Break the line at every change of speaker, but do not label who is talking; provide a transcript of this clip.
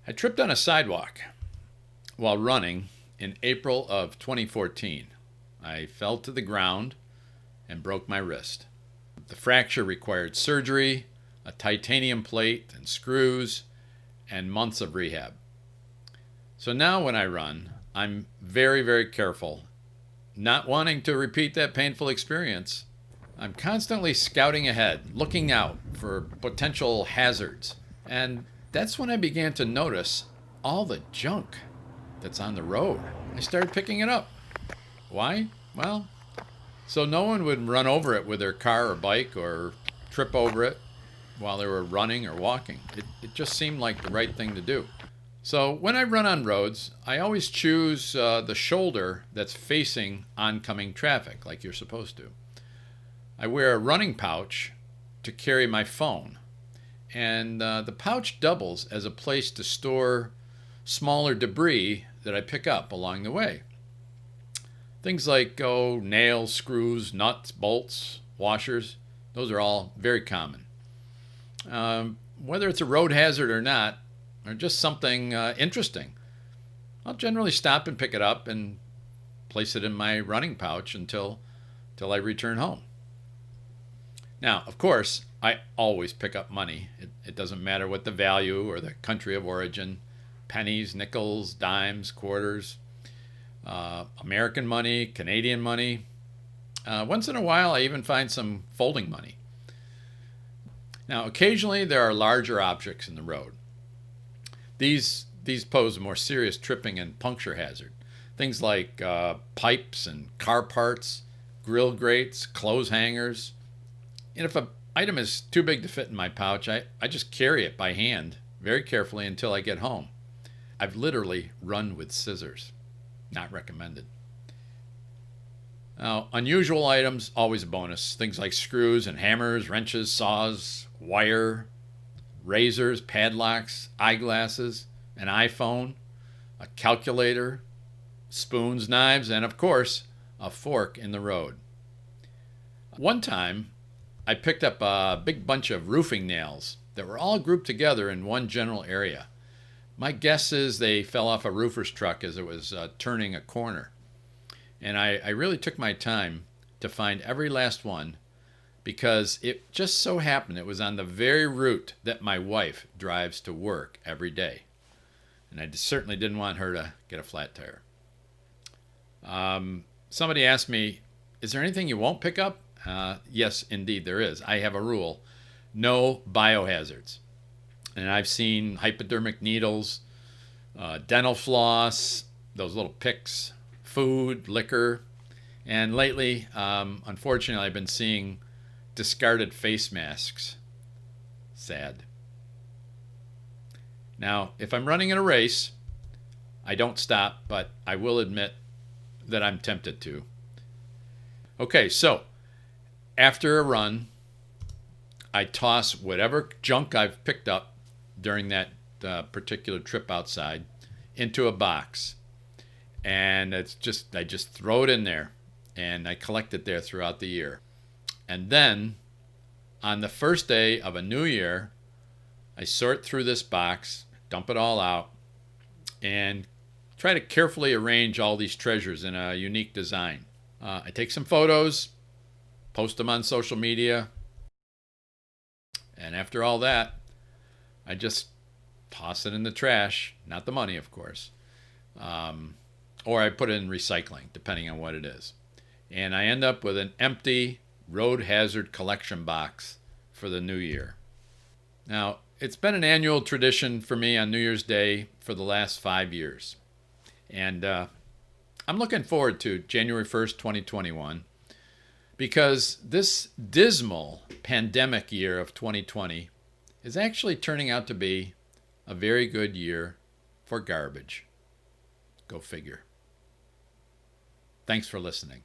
I tripped on a sidewalk while running in April of 2014. I fell to the ground and broke my wrist. The fracture required surgery, a titanium plate and screws, and months of rehab. So now when I run, I'm very, very careful, not wanting to repeat that painful experience. I'm constantly scouting ahead, looking out for potential hazards. And that's when I began to notice all the junk that's on the road. I started picking it up. Why? Well, so no one would run over it with their car or bike or trip over it while they were running or walking. It just seemed like the right thing to do. So when I run on roads, I always choose the shoulder that's facing oncoming traffic, like you're supposed to. I wear a running pouch to carry my phone, and the pouch doubles as a place to store smaller debris that I pick up along the way. Things like nails, screws, nuts, bolts, washers, those are all very common. Whether it's a road hazard or not, or just something interesting, I'll generally stop and pick it up and place it in my running pouch until I return home. Now, of course, I always pick up money. It doesn't matter what the value or the country of origin. Pennies, nickels, dimes, quarters, American money, Canadian money. Once in a while, I even find some folding money. Now, occasionally there are larger objects in the road. These pose a more serious tripping and puncture hazard. Things like pipes and car parts, grill grates, clothes hangers. And if an item is too big to fit in my pouch, I just carry it by hand very carefully until I get home. I've literally run with scissors. Not recommended. Now, unusual items, always a bonus. Things like screws and hammers, wrenches, saws, wire, razors, padlocks, eyeglasses, an iPhone, a calculator, spoons, knives, and of course, a fork in the road. One time, I picked up a big bunch of roofing nails that were all grouped together in one general area. My guess is they fell off a roofer's truck as it was turning a corner. And I really took my time to find every last one because it just so happened it was on the very route that my wife drives to work every day. And I certainly didn't want her to get a flat tire. Somebody asked me, is there anything you won't pick up? Yes, indeed there is. I have a rule. No biohazards. And I've seen hypodermic needles, dental floss, those little picks, food, liquor, and lately, unfortunately, I've been seeing discarded face masks. Sad. Now, if I'm running in a race, I don't stop, but I will admit that I'm tempted to. Okay, so after a run, I toss whatever junk I've picked up during that particular trip outside into a box. And I just throw it in there and I collect it there throughout the year. And then on the first day of a new year, I sort through this box, dump it all out, and try to carefully arrange all these treasures in a unique design. I take some photos, post them on social media, and after all that, I just toss it in the trash. Not the money, of course. Or I put it in recycling, depending on what it is. And I end up with an empty road hazard collection box for the new year. Now, it's been an annual tradition for me on New Year's Day for the last 5 years. And I'm looking forward to January 1st, 2021, because this dismal pandemic year of 2020 is actually turning out to be a very good year for garbage. Go figure. Thanks for listening.